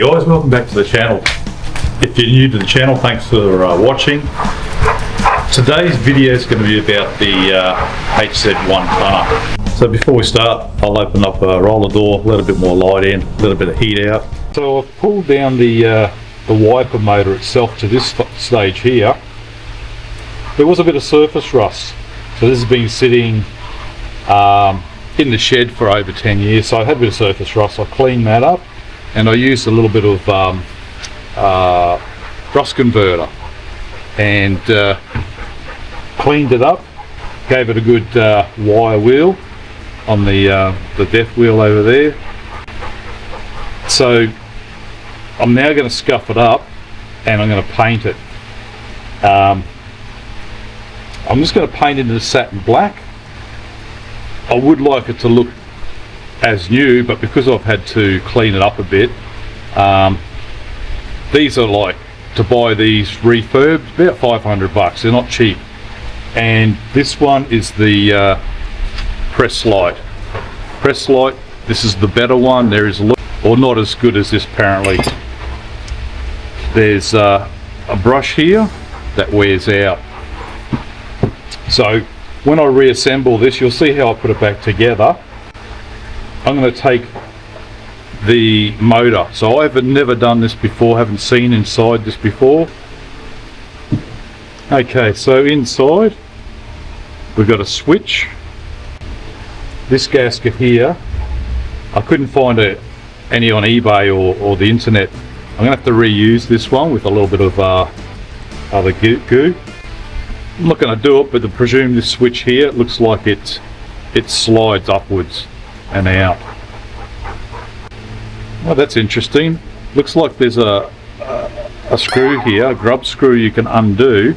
guys, welcome back to the channel. If you're new to the channel, thanks for watching. Today's video is going to be about the HZ 1-tonner. So before we start, I'll open up a roller door, let a bit more light in, a little bit of heat out. So I've pulled down the wiper motor itself to this stage here. There was a bit of surface rust, so this has been sitting in the shed for over 10 years, so I had a bit of surface rust. I cleaned that up and I used a little bit of rust converter and cleaned it up, gave it a good wire wheel on the death wheel over there. So I'm now going to scuff it up and I'm going to paint it. I'm just going to paint it in satin black. I would like it to look as new, but because I've had to clean it up a bit, these are like, to buy these refurbed, about 500 bucks. They're not cheap. And this one is the press light. Press light, this is the better one. There is a look, or not as good as this apparently. There's a brush here that wears out. So when I reassemble this, you'll see how I put it back together. I'm going to take the motor. So I've never done this before, haven't seen inside this before. Okay, so inside we've got a switch. This gasket here, I couldn't find any on eBay or the internet. I'm going to have to reuse this one with a little bit of other goo. I'm not going to do it, but I presume this switch here, it looks like it slides upwards and out. Well, that's interesting. Looks like there's a screw here, a grub screw you can undo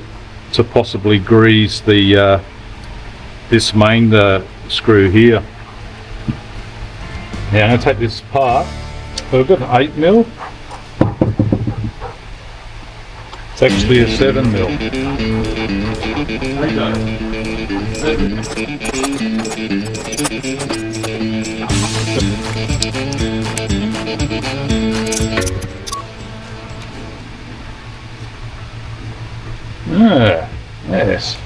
to possibly grease the this main screw here. Now I'm going to take this apart. So I've got an 8mm. It's actually a 7mm. Yes.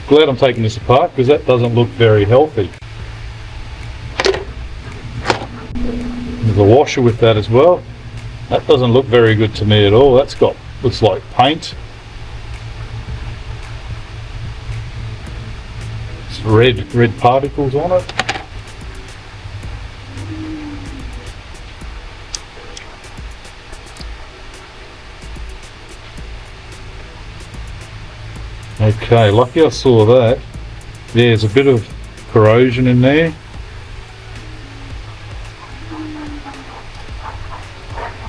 Glad I'm taking this apart because that doesn't look very healthy. There's a washer with that as well. That doesn't look very good to me at all. Looks like paint. It's red particles on it. Okay, lucky I saw that. There's a bit of corrosion in there.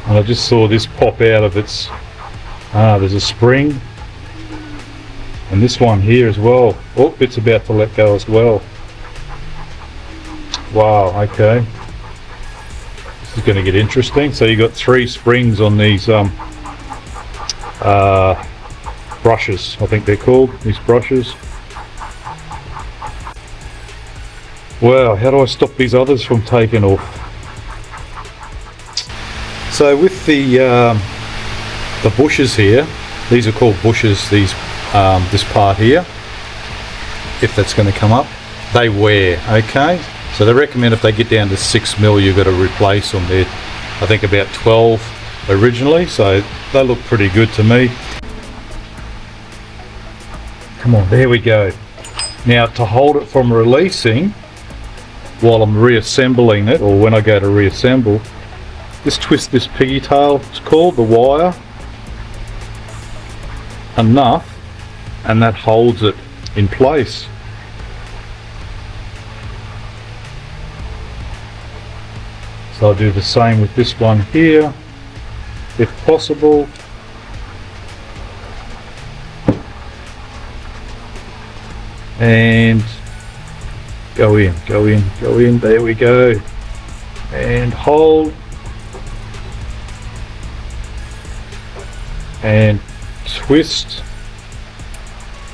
And I just saw this pop out of its... there's a spring. And this one here as well. Oh, it's about to let go as well. Wow, okay. This is going to get interesting. So you've got 3 springs on these brushes, I think they're called, these brushes. Wow, how do I stop these others from taking off? So with the bushes here, these are called bushes, these this part here, if that's going to come up, they wear, okay? So they recommend if they get down to 6mm you've got to replace them. They're I think about 12 originally, so they look pretty good to me. Come on, there we go. Now to hold it from releasing while I'm reassembling it, or when I go to reassemble, just twist this piggy tail, it's called, the wire, enough, and that holds it in place. So I'll do the same with this one here, if possible. And go in, there we go. And hold. And twist.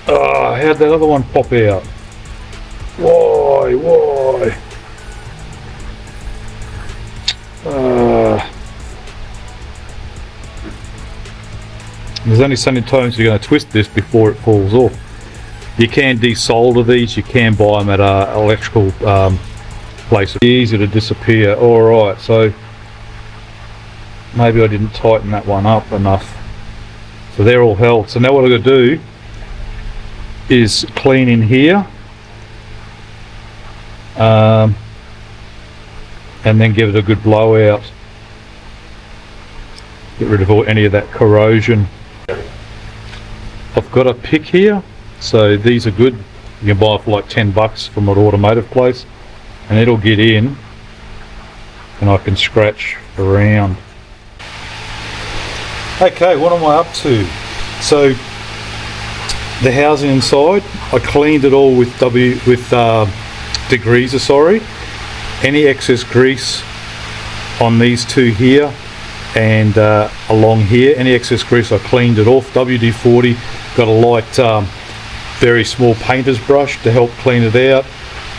Oh, how'd that other one pop out? Why? There's only so many times you're going to twist this before it falls off. You can desolder these, you can buy them at electrical places. Easy to disappear. Alright, so maybe I didn't tighten that one up enough. So they're all held. So now what I'm going to do is clean in here. And then give it a good blowout. Get rid of any of that corrosion. I've got a pick here, so these are good. You can buy for like $10 from an automotive place, and it'll get in and I can scratch around. Okay, what am I up to? So the housing inside, I cleaned it all with degreaser, sorry. Any excess grease on these two here and along here, any excess grease, I cleaned it off. WD-40, got a light very small painter's brush to help clean it out.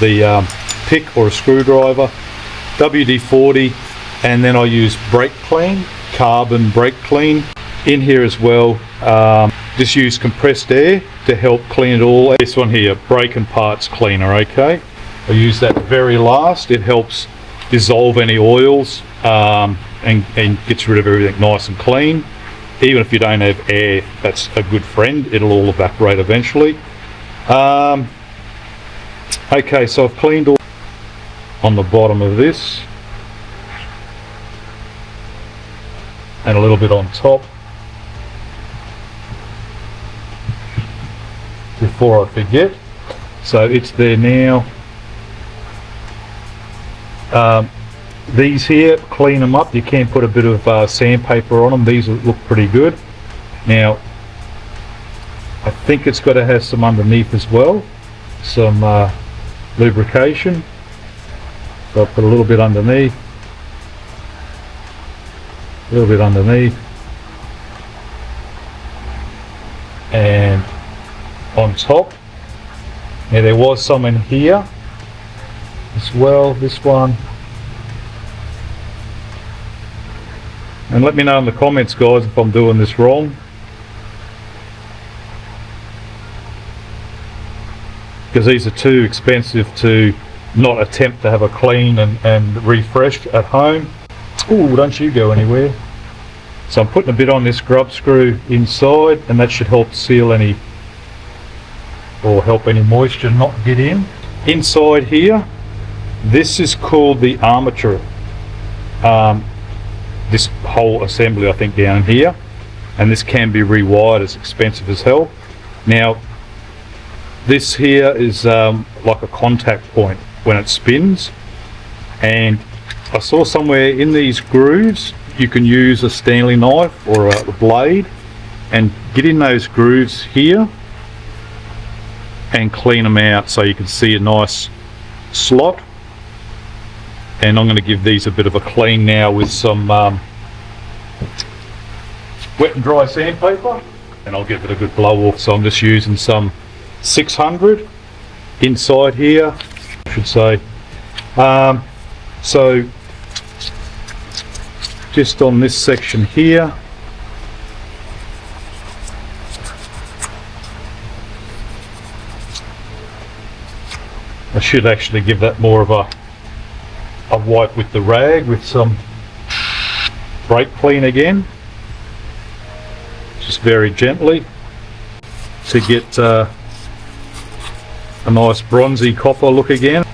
The pick or a screwdriver, WD-40, and then I use brake clean, carbon brake clean in here as well. Just use compressed air to help clean it all. This one here, brake and parts cleaner, okay? I use that very last. It helps dissolve any oils and gets rid of everything nice and clean. Even if you don't have air, that's a good friend. It'll all evaporate eventually. Okay, so I've cleaned all on the bottom of this and a little bit on top before I forget. So it's there now. These here, clean them up. You can put a bit of sandpaper on them. These look pretty good. Now I think it's got to have some underneath as well, some lubrication. So I'll put a little bit underneath, a little bit underneath, and on top. Now there was some in here as well, this one. And let me know in the comments, guys, if I'm doing this wrong, because these are too expensive to not attempt to have a clean and refresh at home. Ooh, don't you go anywhere. So I'm putting a bit on this grub screw inside, and that should help seal any, or help any moisture not get in. Inside here, this is called the armature. This whole assembly, I think, down here, and this can be rewired. It's expensive as hell. Now this here is like a contact point when it spins, and I saw somewhere in these grooves you can use a Stanley knife or a blade and get in those grooves here and clean them out so you can see a nice slot. And I'm going to give these a bit of a clean now with some wet and dry sandpaper, and I'll give it a good blow off. So I'm just using some 600 inside here, I should say. So just on this section here, I should actually give that more of a wipe with the rag with some brake clean again, just very gently to get a nice bronzy copper look again.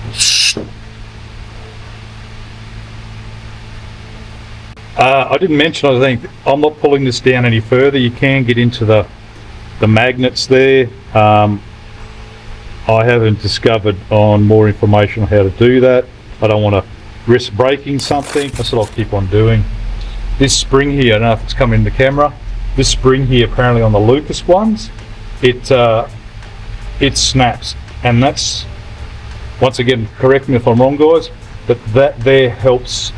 I didn't mention, I think, I'm not pulling this down any further. You can get into the magnets there. I haven't discovered on more information on how to do that. I don't want to risk breaking something. That's what I'll keep on doing. This spring here, I don't know if it's coming in the camera, this spring here, apparently on the Lucas ones, it snaps, and that's, once again, correct me if I'm wrong, guys, but that there helps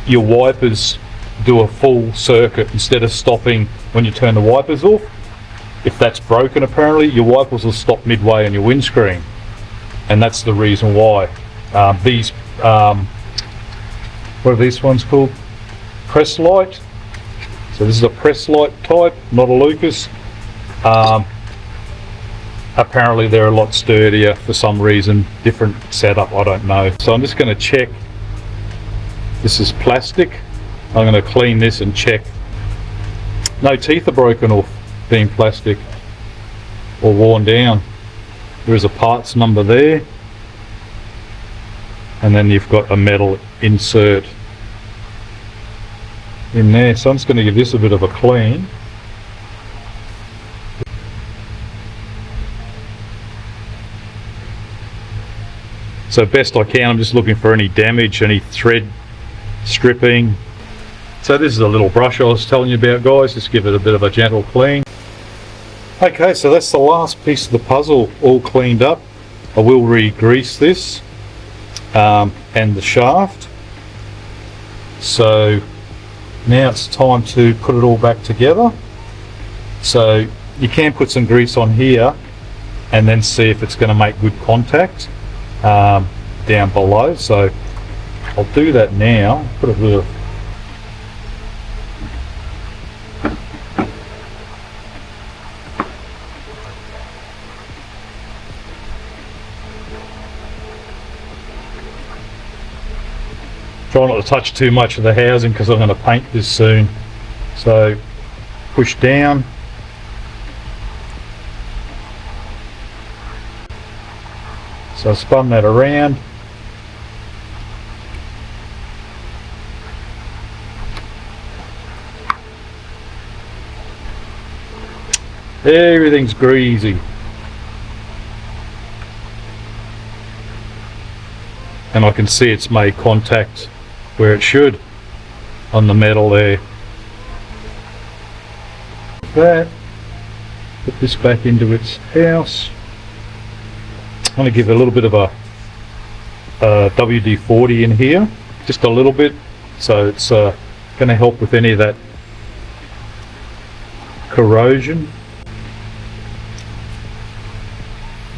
your wipers do a full circuit instead of stopping when you turn the wipers off. If that's broken, apparently your wipers will stop midway on your windscreen, and that's the reason why. These what are these ones called? Press light So this is a press light type, not a Lucas. Apparently they're a lot sturdier for some reason, different setup, I don't know. So I'm just going to check. This is plastic. I'm going to clean this and check. No teeth are broken off being plastic or worn down. There is a parts number there, and then you've got a metal insert in there. So I'm just going to give this a bit of a clean. So best I can, I'm just looking for any damage, any thread stripping. So this is a little brush I was telling you about, guys. Just give it a bit of a gentle clean. Okay, so that's the last piece of the puzzle all cleaned up. I will re-grease this and the shaft. So now it's time to put it all back together. So you can put some grease on here and then see if it's going to make good contact down below. So I'll do that now. Put a bit of try not to touch too much of the housing because I'm going to paint this soon. So push down. So I spun that around. Everything's greasy. And I can see it's made contact where it should on the metal there. That. Put this back into its house. I'm going to give it a little bit of a WD-40 in here, just a little bit, so it's going to help with any of that corrosion.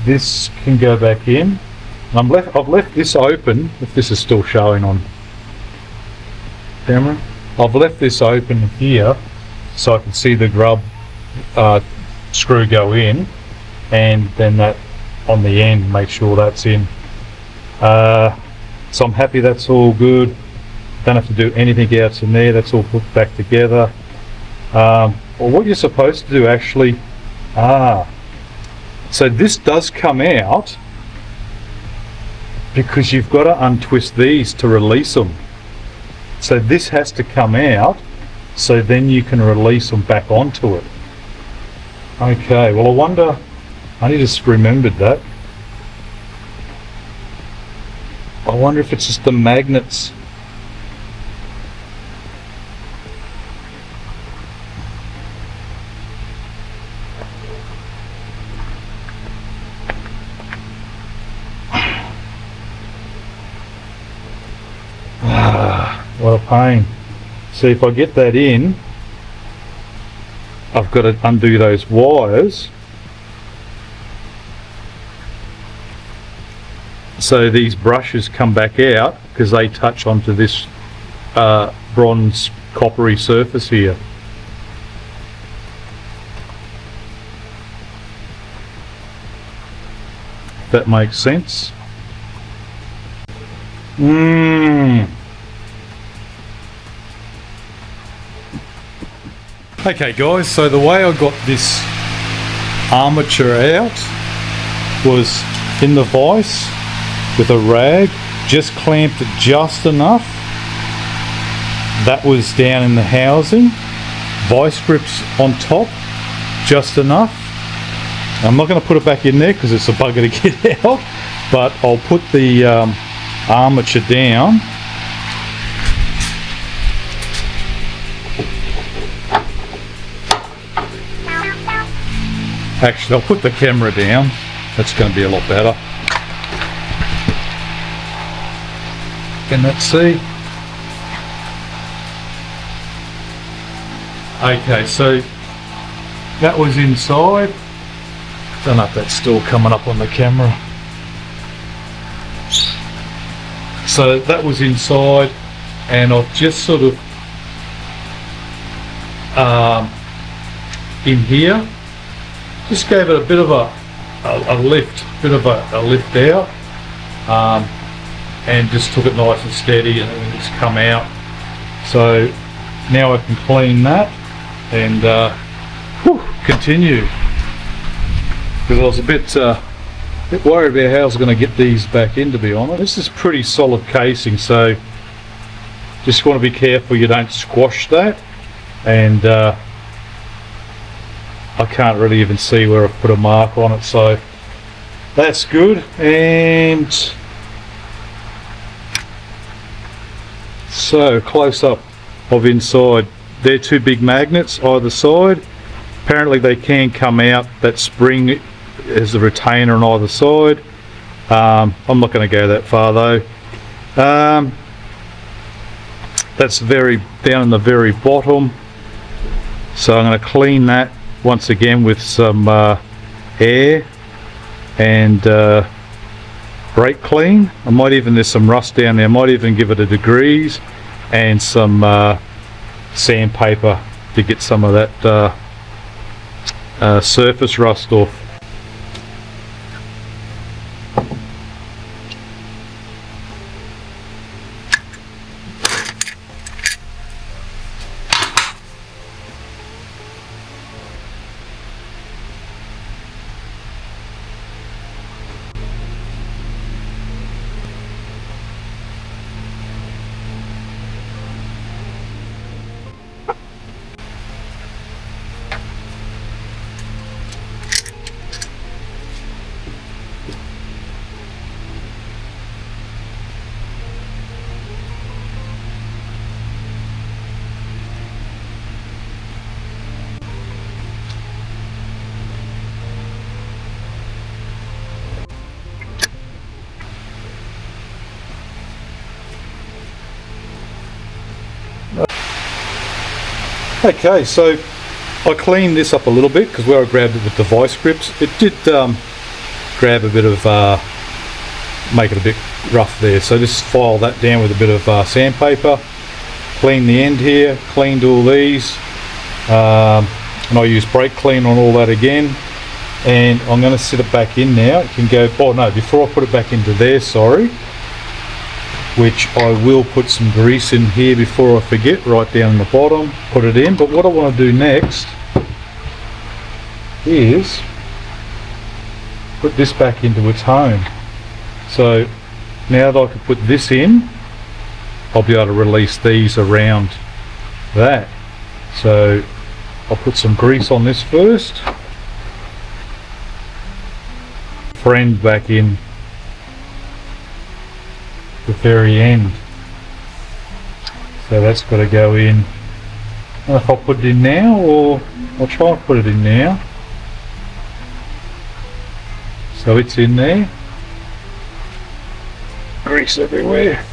This can go back in. I've left this open, if this is still showing on camera. I've left this open here so I can see the grub screw go in, and then that on the end, make sure that's in. So I'm happy that's all good. Don't have to do anything else in there. That's all put back together. Well, what you're supposed to do actually, so this does come out because you've got to untwist these to release them. So this has to come out, so then you can release them back onto it. Okay, well I wonder, I just remembered that. I wonder if it's just the magnets. What a pain. See, if I get that in, I've got to undo those wires. So these brushes come back out because they touch onto this bronze coppery surface here. If that makes sense. Okay guys, so the way I got this armature out was in the vise with a rag, just clamped it just enough. That was down in the housing. Vice grips on top, just enough. I'm not going to put it back in there because it's a bugger to get out, but I'll put the armature down. Actually, I'll put the camera down. That's going to be a lot better. Can that see? Okay, so that was inside. Don't know if that's still coming up on the camera. So that was inside, and I've just sort of in here. Just gave it a bit of a lift, a lift out, and just took it nice and steady, and then it's come out. So now I can clean that and continue, because I was a bit worried about how I was going to get these back in, to be honest. This is pretty solid casing, so just want to be careful you don't squash that. And I can't really even see where I've put a mark on it, so that's good. And so close up of inside, they're two big magnets either side. Apparently they can come out, that spring is a retainer on either side. I'm not going to go that far though. That's very down in the very bottom, so I'm going to clean that once again with some air and brake clean. I might even, there's some rust down there, I might even give it a degrees and some sandpaper to get some of that surface rust off. Okay, so I cleaned this up a little bit, because where I grabbed it with the vice grips, it did grab a bit of, make it a bit rough there. So just file that down with a bit of sandpaper, clean the end here, cleaned all these, and I used brake clean on all that again. And I'm going to sit it back in now. It can go, oh no, before I put it back into there, sorry, which I will put some grease in here before I forget, right down in the bottom, put it in. But what I want to do next is put this back into its home. So now that I can put this in, I'll be able to release these around that. So I'll put some grease on this first, friend back in the very end. So that's got to go in. I don't know if I'll put it in now, or I'll try and put it in now. So it's in there. Grease everywhere.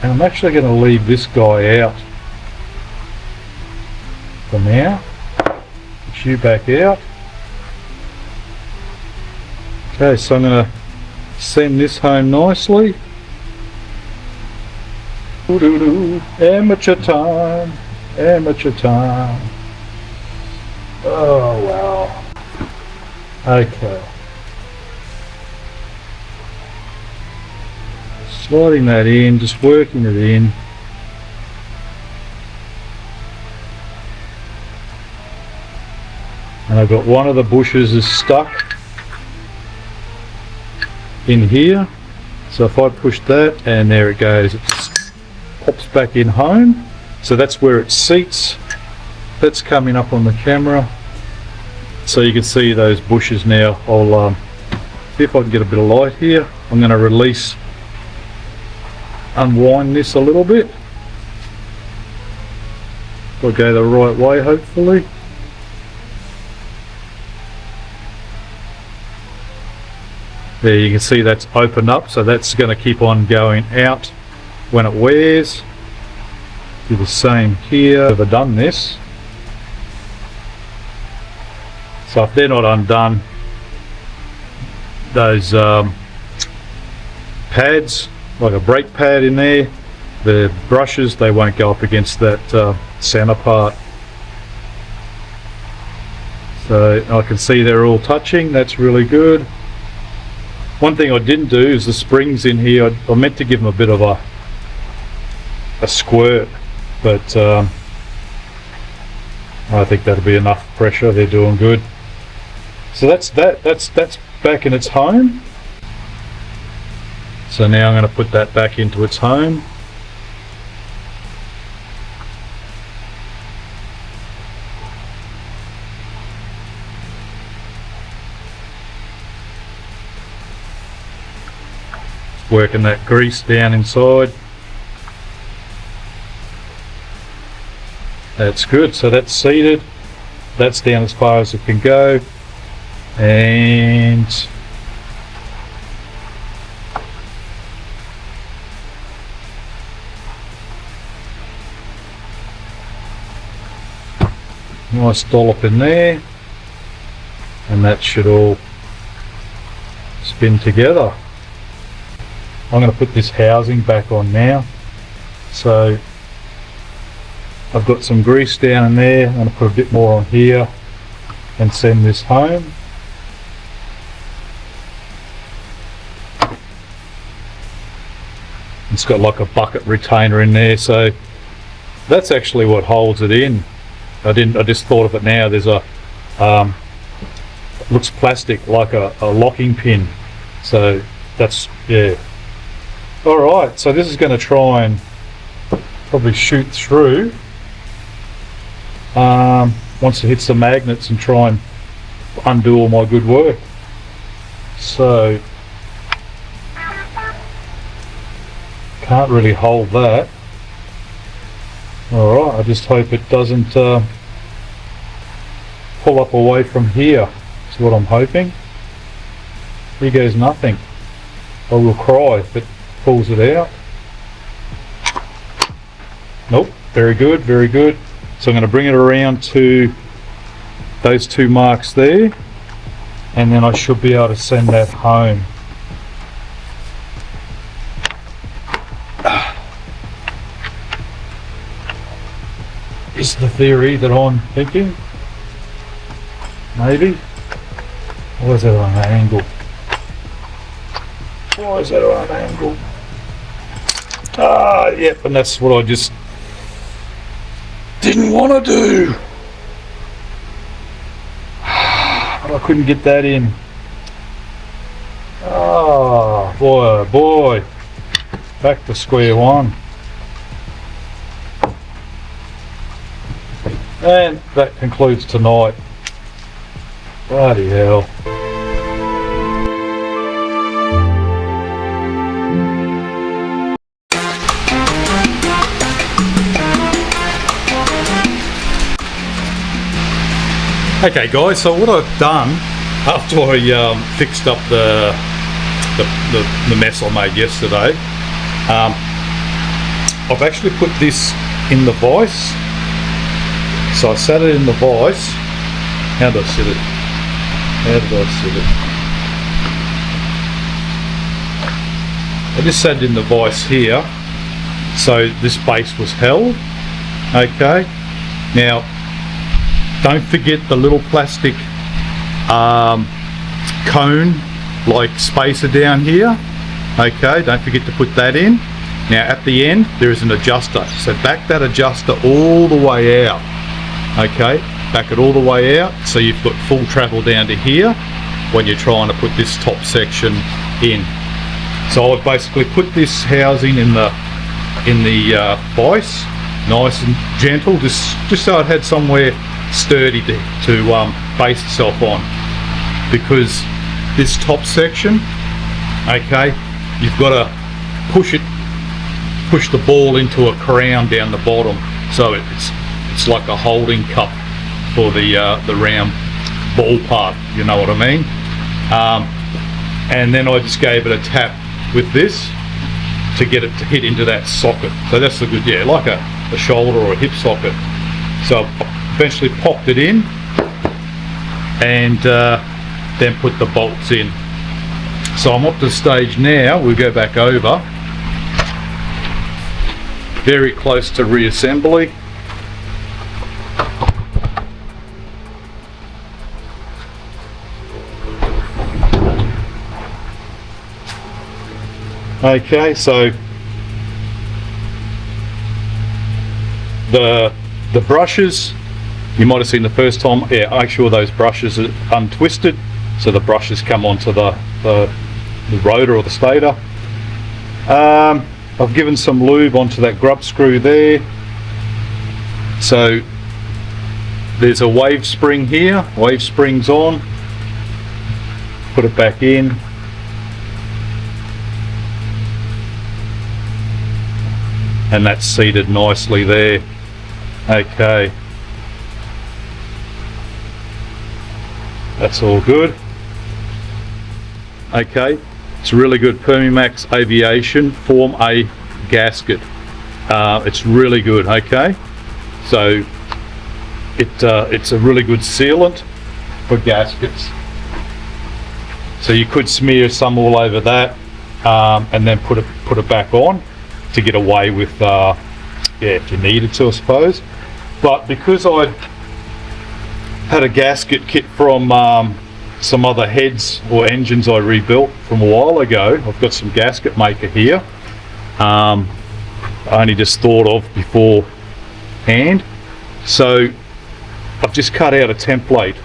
And I'm actually going to leave this guy out for now. Put you back out. Okay, so I'm going to send this home nicely. Amateur time, amateur time. Oh wow. Okay. Sliding that in, just working it in. And I've got one of the bushes is stuck in here, so if I push that, and there it goes, it pops back in home. So that's where it seats. That's coming up on the camera, so you can see those bushes now. I'll see if I can get a bit of light here. I'm going to unwind this a little bit. I'll go the right way, hopefully. There you can see that's opened up, so that's going to keep on going out when it wears. Do the same here. I've done this. So if they're not undone, those pads, like a brake pad in there, the brushes, they won't go up against that center part. So I can see they're all touching. That's really good. One thing I didn't do is the springs in here. I meant to give them a bit of a squirt, but I think that'll be enough pressure. They're doing good. So that's back in its home. So now I'm going to put that back into its home. Working that grease down inside. That's good. So that's seated. That's down as far as it can go. And nice dollop in there. And that should all spin together. I'm going to put this housing back on now. So I've got some grease down in there. I'm going to put a bit more on here and send this home. It's got like a bucket retainer in there, so that's actually what holds it in. I just thought of it now. There's a looks plastic, like a locking pin. So that's, yeah. Alright, so this is going to try and probably shoot through once it hits the magnets and try and undo all my good work. So can't really hold that. Alright, I just hope it doesn't pull up away from here. That's what I'm hoping. Here goes nothing. I will cry if it pulls it out. Nope, very good, very good. So I'm going to bring it around to those two marks there, and then I should be able to send that home. Is the theory that I'm thinking? Maybe? Why is that on an angle? Why is that on an angle? Ah, yep, and that's what I just didn't want to do. But I couldn't get that in. Oh boy, oh boy. Back to square one. And that concludes tonight. Bloody hell. Okay guys, so what I've done after I fixed up the mess I made yesterday, I've actually put this in the vise. So I sat it in the vise. How did I sit it? How did I sit it? I just sat it in the vise here, so this base was held. Okay. Now, don't forget the little plastic cone like spacer down here. Okay, don't forget to put that in. Now at the end there is an adjuster, so back that adjuster all the way out. Okay, back it all the way out so you've got full travel down to here when you're trying to put this top section in. So I've basically put this housing in the vise, nice and gentle, just so it had somewhere sturdy to base itself on, because this top section, okay, you've got to push the ball into a crown down the bottom, so it's like a holding cup for the round ball part, you know what I mean. And then I just gave it a tap with this to get it to hit into that socket. So that's the good, yeah, like a shoulder or a hip socket. So eventually popped it in and then put the bolts in. So I'm up to the stage now, we'll go back over very close to reassembly. Okay, so the brushes, you might have seen the first time, yeah, make sure those brushes are untwisted so the brushes come onto the rotor or the stator. I've given some lube onto that grub screw there. So there's a wave spring here, wave spring's on, put it back in. And that's seated nicely there. Okay. That's all good. Okay. It's really good Permimax Aviation Form A gasket. It's really good, okay? So it's a really good sealant for gaskets. So you could smear some all over that and then put it back on to get away with, yeah, if you needed to, I suppose. But because I had a gasket kit from some other heads or engines I rebuilt from a while ago, I've got some gasket maker here. I only just thought of beforehand. So I've just cut out a template.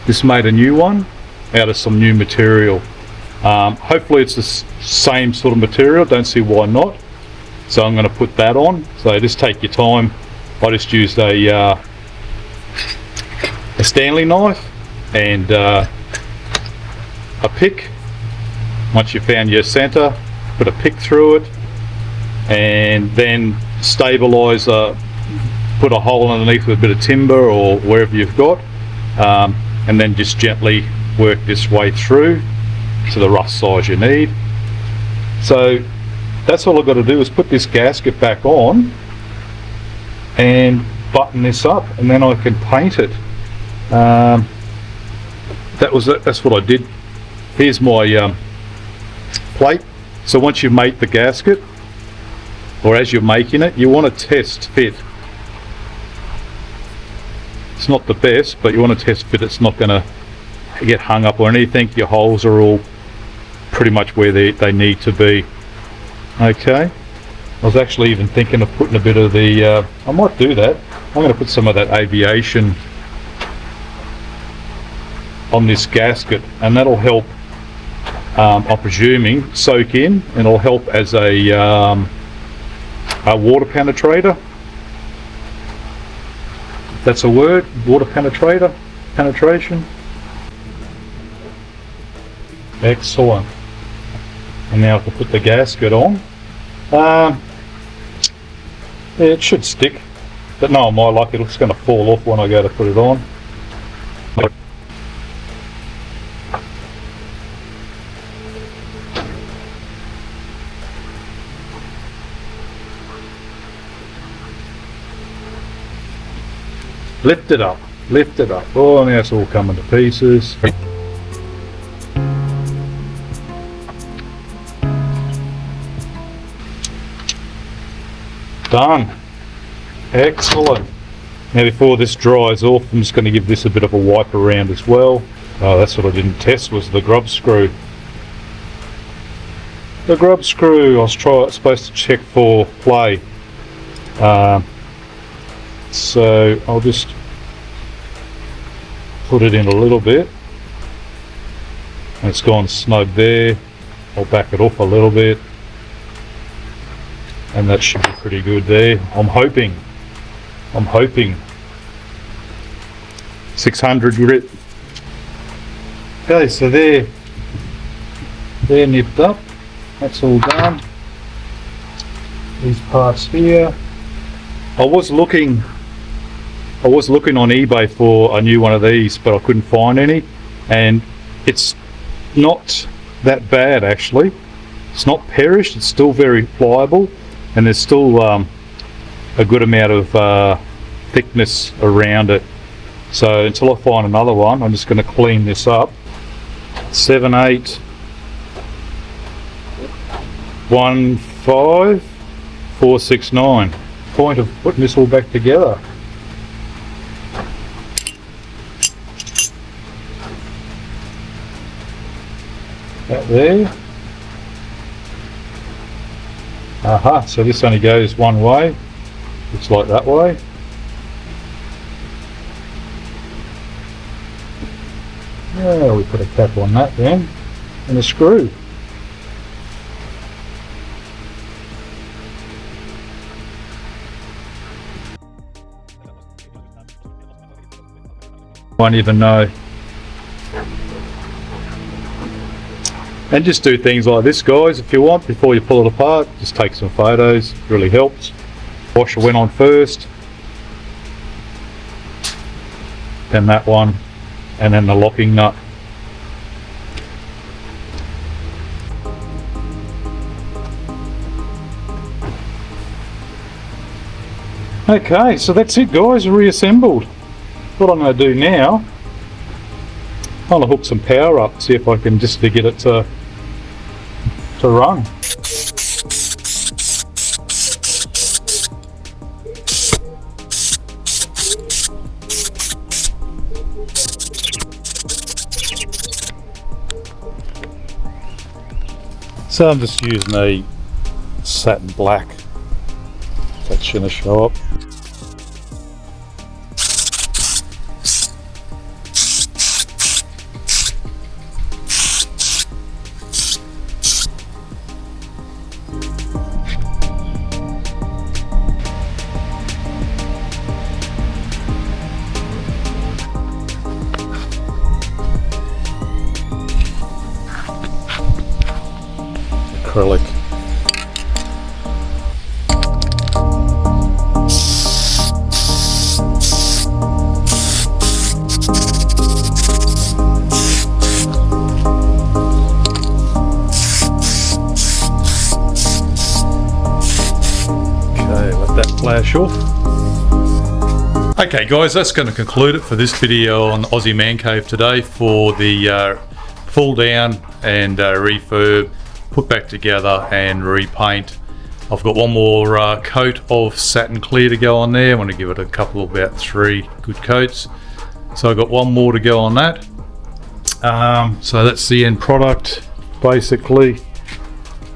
Just made a new one out of some new material. Hopefully it's the same sort of material, don't see why not. So I'm going to put that on. So just take your time. I just used a Stanley knife and a pick. Once you've found your center, put a pick through it and then stabilize, put a hole underneath with a bit of timber or wherever you've got, and then just gently work this way through to the rough size you need. So that's all I've got to do is put this gasket back on and button this up, and then I can paint it. That's what I did. Here's my plate. So once you make the gasket, or as you're making it, you want to test fit. It's not the best, but you want to test fit. It's not going to get hung up or anything. Your holes are all pretty much where they need to be. Okay, I was actually even thinking of putting a bit of the, I might do that. I'm going to put some of that aviation on this gasket, and that'll help, I'm presuming, soak in, and it'll help as a water penetrator. If that's a word, water penetrator, penetration. Excellent. And now I can put the gasket on. Yeah, it should stick, but no, I might like it. It's going to fall off when I go to put it on. Lift it up, lift it up. Oh, now it's all coming to pieces. Done. Excellent. Now before this dries off, I'm just going to give this a bit of a wipe around as well. Oh, that's what I didn't test, was the grub screw. The grub screw, I was supposed to check for play. So I'll just put it in a little bit. And it's gone snug there. I'll back it off a little bit. And that should be pretty good there. I'm hoping 600 grit. Okay, so they're nipped up. That's all done. These parts here. I was looking on eBay for a new one of these, but I couldn't find any, and it's not that bad actually. It's not perished, it's still very pliable, and there's still a good amount of thickness around it. So until I find another one, I'm just going to clean this up. 7/8 1/5 469. Point of putting this all back together. That there. Aha, so this only goes one way. Looks like that way. Yeah, we put a cap on that then, and a screw. Won't even know. And just do things like this, guys, if you want, before you pull it apart. Just take some photos, really helps. Washer went on first, then that one, and then the locking nut. Okay, so that's it, guys, reassembled. What I'm going to do now, I'm going to hook some power up, see if I can just get it to run. So I'm just using a satin black. That shouldn't show up. Acrylic. Okay, let that flash off. Okay guys, that's going to conclude it for this video on Aussie Man Cave today for the pull down and refurb, put back together and repaint. I've got one more coat of satin clear to go on there. I want to give it a couple of about 3 good coats. So I've got one more to go on that. So that's the end product basically.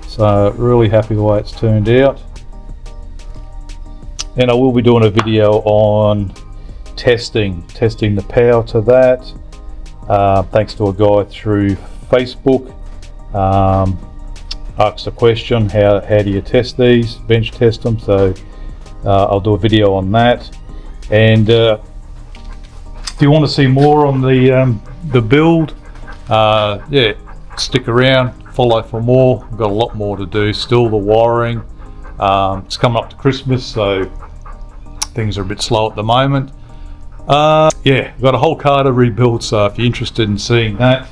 So really happy the way it's turned out. And I will be doing a video on testing the power to that. Thanks to a guy through Facebook. Asked a question, how do you test these, bench test them, so I'll do a video on that. And if you want to see more on the build, yeah, stick around, follow for more. We've got a lot more to do still. The wiring, it's coming up to Christmas, so things are a bit slow at the moment. Yeah, we've got a whole car to rebuild, so if you're interested in seeing that,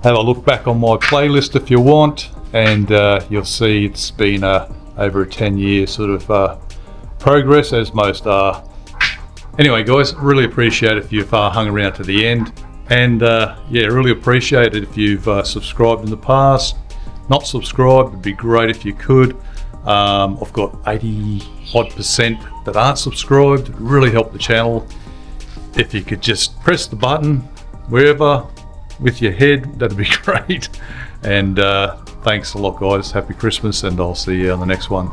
have a look back on my playlist if you want, and you'll see it's been over a 10-year sort of progress, as most are. Anyway guys, really appreciate it if you've hung around to the end, and yeah, really appreciate it if you've subscribed in the past. Not subscribed, it'd be great if you could. I've got 80% that aren't subscribed. It really help the channel if you could just press the button wherever with your head, that'd be great. And thanks a lot guys, happy Christmas, and I'll see you on the next one.